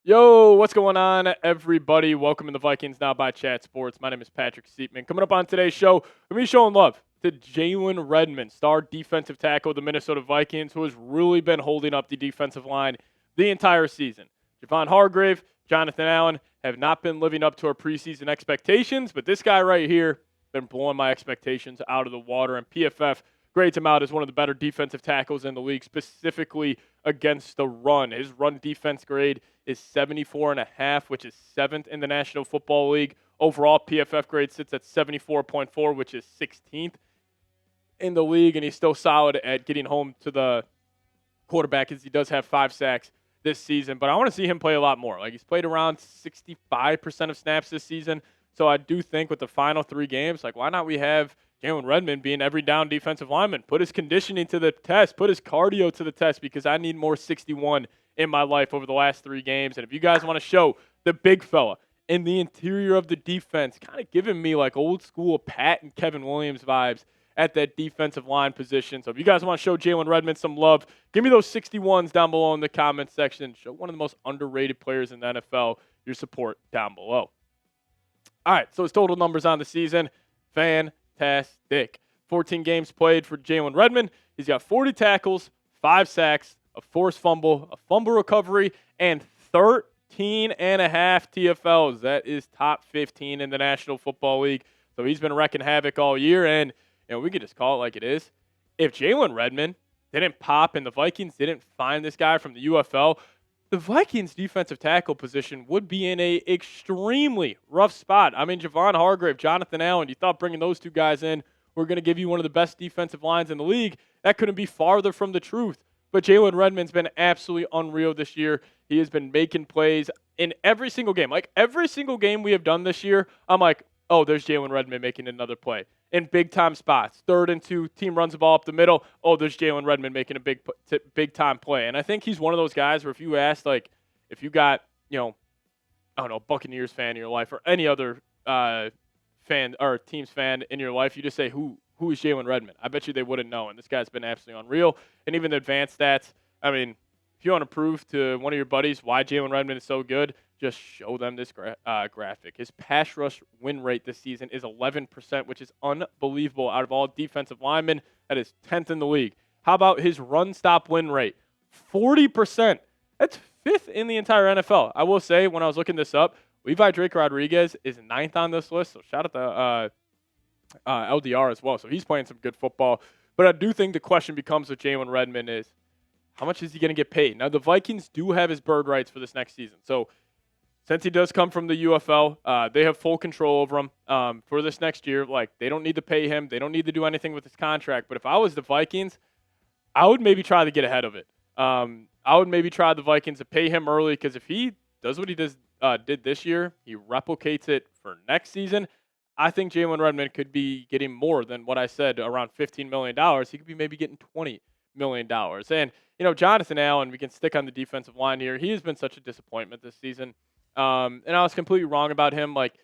Yo, what's going on, everybody? Welcome to the Vikings Now by Chat Sports. My name is Patrick Siepman. Coming up on today's show, we're going to be showing love to Jalen Redmond, star defensive tackle of the Minnesota Vikings, who has really been holding up the defensive line the entire season. Javon, Hargrave, Jonathan Allen have not been living up to our preseason expectations, but this guy right here been blowing my expectations out of the water, and PFF grades him out as one of the better defensive tackles in the league, specifically against the run. His run defense grade is 74.5, which is 7th in the National Football League. Overall, PFF grade sits at 74.4, which is 16th in the league, and he's still solid at getting home to the quarterback as he does have 5 sacks this season. But I want to see him play a lot more. Like, he's played around 65% of snaps this season, so I do think with the final 3 games, like, why not we have Jalen Redmond being every down defensive lineman, put his conditioning to the test, put his cardio to the test, because I need more 61 in my life over the last 3 games. And if you guys want to show the big fella in the interior of the defense, kind of giving me like old school Pat and Kevin Williams vibes at that defensive line position. So if you guys want to show Jalen Redmond some love, give me those 61s down below in the comments section. Show one of the most underrated players in the NFL your support down below. All right, so his total numbers on the season, fantastic. 14 games played for Jalen Redmond. He's got 40 tackles, 5 sacks, a forced fumble, a fumble recovery, and 13 and a half TFLs. That is top 15 in the National Football League. So he's been wrecking havoc all year, and we could just call it like it is. If Jalen Redmond didn't pop and the Vikings didn't find this guy from the UFL, the Vikings defensive tackle position would be in a extremely rough spot. I mean, Javon, Hargrave, Jonathan Allen, you thought bringing those 2 guys in were going to give you one of the best defensive lines in the league. That couldn't be farther from the truth. But Jalen Redmond's been absolutely unreal this year. He has been making plays in every single game. Like, every single game we have done this year, I'm like, oh, there's Jalen Redmond making another play. In big-time spots, 3rd and 2, team runs the ball up the middle, oh, there's Jalen Redmond making a big-time play. And I think he's one of those guys where if you ask, like, if you got, I don't know, Buccaneers fan in your life or any other fan or team's fan in your life, you just say, who is Jalen Redmond? I bet you they wouldn't know, and this guy's been absolutely unreal. And even the advanced stats, I mean, if you want to prove to one of your buddies why Jalen Redmond is so good, just show them this graphic. His pass rush win rate this season is 11%, which is unbelievable out of all defensive linemen. That is 10th in the league. How about his run-stop win rate? 40%. That's 5th in the entire NFL. I will say, when I was looking this up, Levi Drake Rodriguez is 9th on this list, so shout out to LDR as well. So he's playing some good football. But I do think the question becomes with Jalen Redmond is, how much is he going to get paid? Now, the Vikings do have his bird rights for this next season. So since he does come from the UFL, they have full control over him for this next year. Like, they don't need to pay him. They don't need to do anything with his contract. But if I was the Vikings, I would maybe try to get ahead of it. I would maybe try the Vikings to pay him early, because if he does what he did this year, he replicates it for next season, I think Jalen Redmond could be getting more than what I said, around $15 million. He could be maybe getting $20 million. And, Jonathan Allen, we can stick on the defensive line here. He has been such a disappointment this season. And I was completely wrong about him. Like,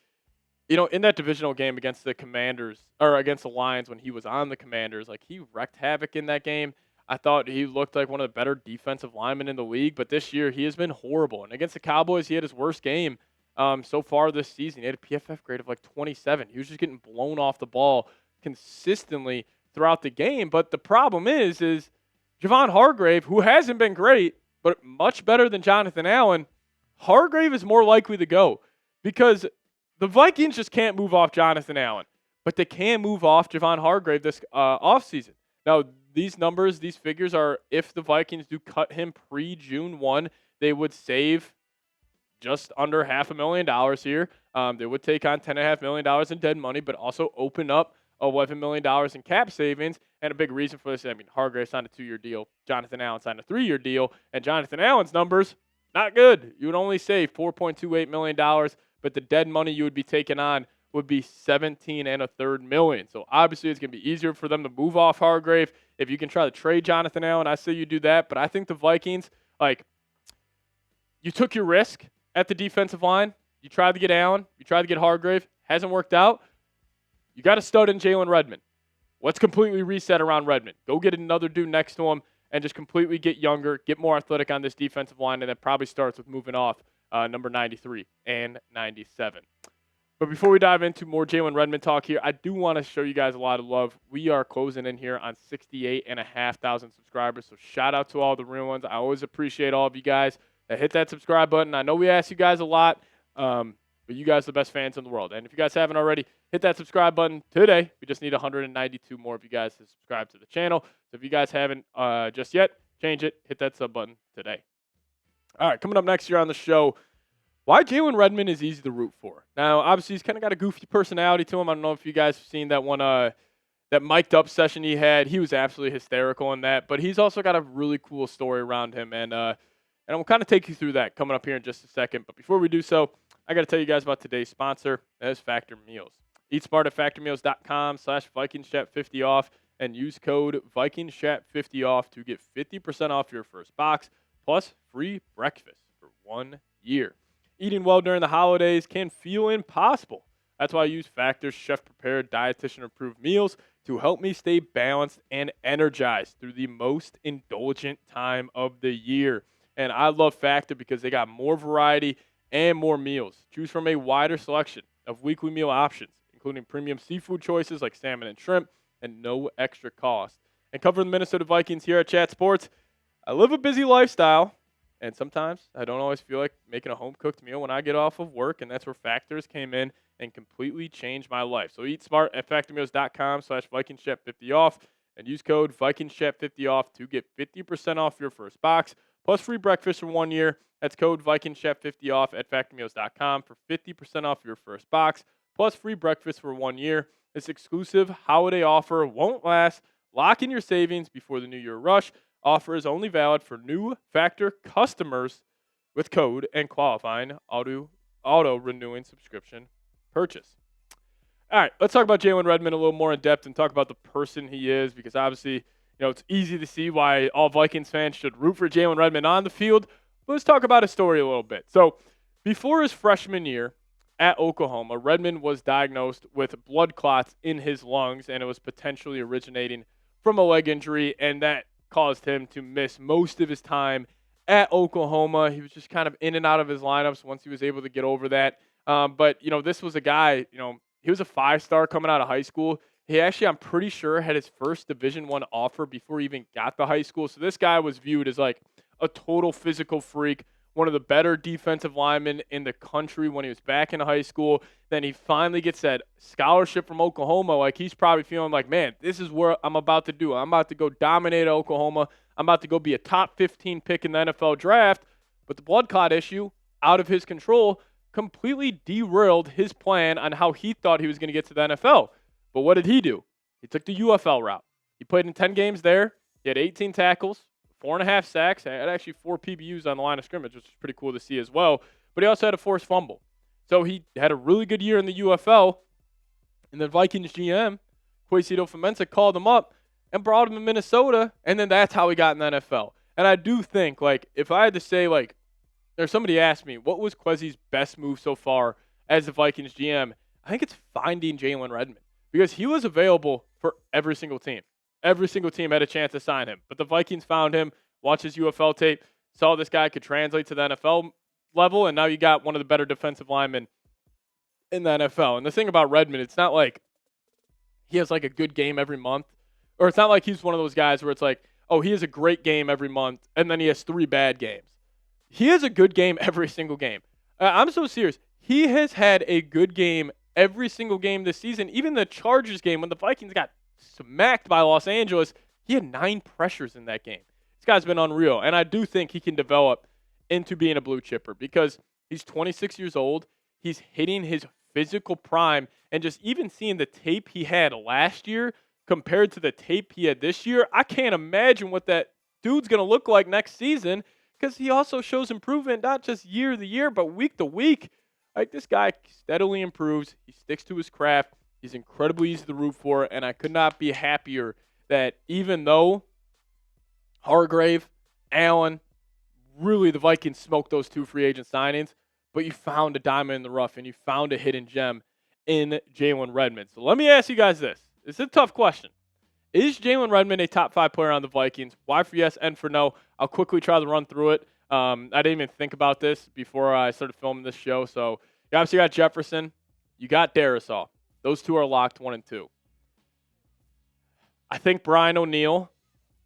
in that divisional game against the Commanders, or against the Lions when he was on the Commanders, like, he wreaked havoc in that game. I thought he looked like one of the better defensive linemen in the league, but this year he has been horrible. And against the Cowboys, he had his worst game so far this season. He had a PFF grade of like 27. He was just getting blown off the ball consistently throughout the game. But the problem is Javon Hargrave, who hasn't been great, but much better than Jonathan Allen, Hargrave is more likely to go, because the Vikings just can't move off Jonathan Allen, but they can move off Javon Hargrave this offseason. Now, these numbers, these figures are if the Vikings do cut him pre-June 1, they would save just under $500,000 here. They would take on $10.5 million in dead money, but also open up $11 million in cap savings. And a big reason for this, I mean, Hargrave signed a 2-year deal. Jonathan Allen signed a 3-year deal. And Jonathan Allen's numbers, not good. You would only save $4.28 million, but the dead money you would be taking on would be $17.33 million. So obviously it's going to be easier for them to move off Hargrave. If you can try to trade Jonathan Allen, I say you do that. But I think the Vikings, like, you took your risk at the defensive line. You tried to get Allen. You tried to get Hargrave. Hasn't worked out. You got a stud in Jalen Redmond. Let's completely reset around Redmond. Go get another dude next to him and just completely get younger, get more athletic on this defensive line, and that probably starts with moving off number 93 and 97. But before we dive into more Jalen Redmond talk here, I do want to show you guys a lot of love. We are closing in here on 68,500 subscribers. So shout out to all the real ones. I always appreciate all of you guys that hit that subscribe button. I know we ask you guys a lot, but you guys are the best fans in the world. And if you guys haven't already, hit that subscribe button today. We just need 192 more of you guys to subscribe to the channel. So if you guys haven't just yet, change it. Hit that sub button today. All right, coming up next year on the show, why Jalen Redmond is easy to root for. Now, obviously, he's kind of got a goofy personality to him. I don't know if you guys have seen that one, that mic'd up session he had. He was absolutely hysterical in that, but he's also got a really cool story around him, and we'll kind of take you through that coming up here in just a second. But before we do so, I got to tell you guys about today's sponsor. That is Factor Meals. Eat smart at factormeals.com/VikingsChat50 off and use code VikingsChat50 off to get 50% off your first box plus free breakfast for 1 year. Eating well during the holidays can feel impossible. That's why I use Factor's chef-prepared, dietitian-approved meals to help me stay balanced and energized through the most indulgent time of the year. And I love Factor because they got more variety and more meals. Choose from a wider selection of weekly meal options, including premium seafood choices like salmon and shrimp, and no extra cost. And covering the Minnesota Vikings here at Chat Sports, I live a busy lifestyle. And sometimes I don't always feel like making a home-cooked meal when I get off of work, and that's where Factors came in and completely changed my life. So eat smart at factormeals.com/VikingsChat50 off and use code VikingsChat50 off to get 50% off your first box plus free breakfast for 1 year. That's code VikingsChat50 off at factormeals.com for 50% off your first box plus free breakfast for 1 year. This exclusive holiday offer won't last. Lock in your savings before the New Year rush. Offer is only valid for new Factor customers with code and qualifying auto-renewing subscription purchase. All right, let's talk about Jalen Redmond a little more in depth and talk about the person he is, because obviously, it's easy to see why all Vikings fans should root for Jalen Redmond on the field. But let's talk about his story a little bit. So before his freshman year at Oklahoma, Redmond was diagnosed with blood clots in his lungs, and it was potentially originating from a leg injury, and that caused him to miss most of his time at Oklahoma. He was just kind of in and out of his lineups once he was able to get over that. But this was a guy, he was a 5-star coming out of high school. He actually, I'm pretty sure, had his first Division I offer before he even got to high school. So this guy was viewed as like a total physical freak, one of the better defensive linemen in the country when he was back in high school. Then he finally gets that scholarship from Oklahoma. Like, he's probably feeling like, man, this is where I'm about to do. I'm about to go dominate Oklahoma. I'm about to go be a top 15 pick in the NFL draft. But the blood clot issue, out of his control, completely derailed his plan on how he thought he was going to get to the NFL. But what did he do? He took the UFL route. He played in 10 games there. He had 18 tackles, 4.5 sacks, and had actually 4 PBUs on the line of scrimmage, which is pretty cool to see as well. But he also had a forced fumble. So he had a really good year in the UFL. And the Vikings GM, Kwesi Adofo-Mensah, called him up and brought him to Minnesota. And then that's how he got in the NFL. And I do think, like, if I had to say, like, there's somebody asked me, what was Kwesi's best move so far as the Vikings GM? I think it's finding Jalen Redmond, because he was available for every single team. Every single team had a chance to sign him. But the Vikings found him, watched his UFL tape, saw this guy could translate to the NFL level, and now you got one of the better defensive linemen in the NFL. And the thing about Redmond, it's not like he has like a good game every month, or it's not like he's one of those guys where it's like, oh, he has a great game every month, and then he has 3 bad games. He has a good game every single game. I'm so serious. He has had a good game every single game this season. Even the Chargers game, when the Vikings got smacked by Los Angeles, he had 9 pressures in that game. This guy's been unreal, and I do think he can develop into being a blue chipper, because he's 26 years old. He's hitting his physical prime, and just even seeing the tape he had last year compared to the tape he had this year, I can't imagine what that dude's going to look like next season, because he also shows improvement not just year to year, but week to week. Like, this guy steadily improves. He sticks to his craft. He's incredibly easy to root for, and I could not be happier that even though Hargrave, Allen, really the Vikings smoked those 2 free agent signings, but you found a diamond in the rough, and you found a hidden gem in Jalen Redmond. So let me ask you guys this. It's a tough question. Is Jalen Redmond a top 5 player on the Vikings? Why for yes and for no? I'll quickly try to run through it. I didn't even think about this before I started filming this show. So you obviously got Jefferson. You got Darisaw. Those two are locked 1 and 2. I think Brian O'Neill,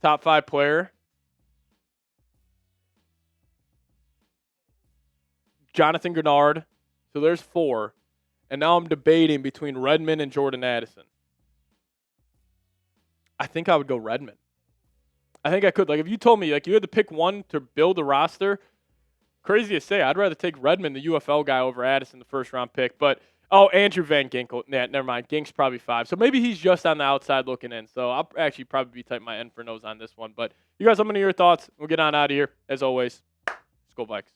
top 5 player. Jonathan Grenard. So there's 4. And now I'm debating between Redmond and Jordan Addison. I think I would go Redmond. I think I could. Like, if you told me, like, you had to pick one to build a roster, crazy to say, I'd rather take Redmond, the UFL guy, over Addison, the first-round pick. But, Andrew Van Ginkel. Nah, never mind. Gink's probably 5. So maybe he's just on the outside looking in. So I'll actually probably be typing my N for nose on this one. But you guys, let me know your thoughts. We'll get on out of here. As always, let's go Vikes.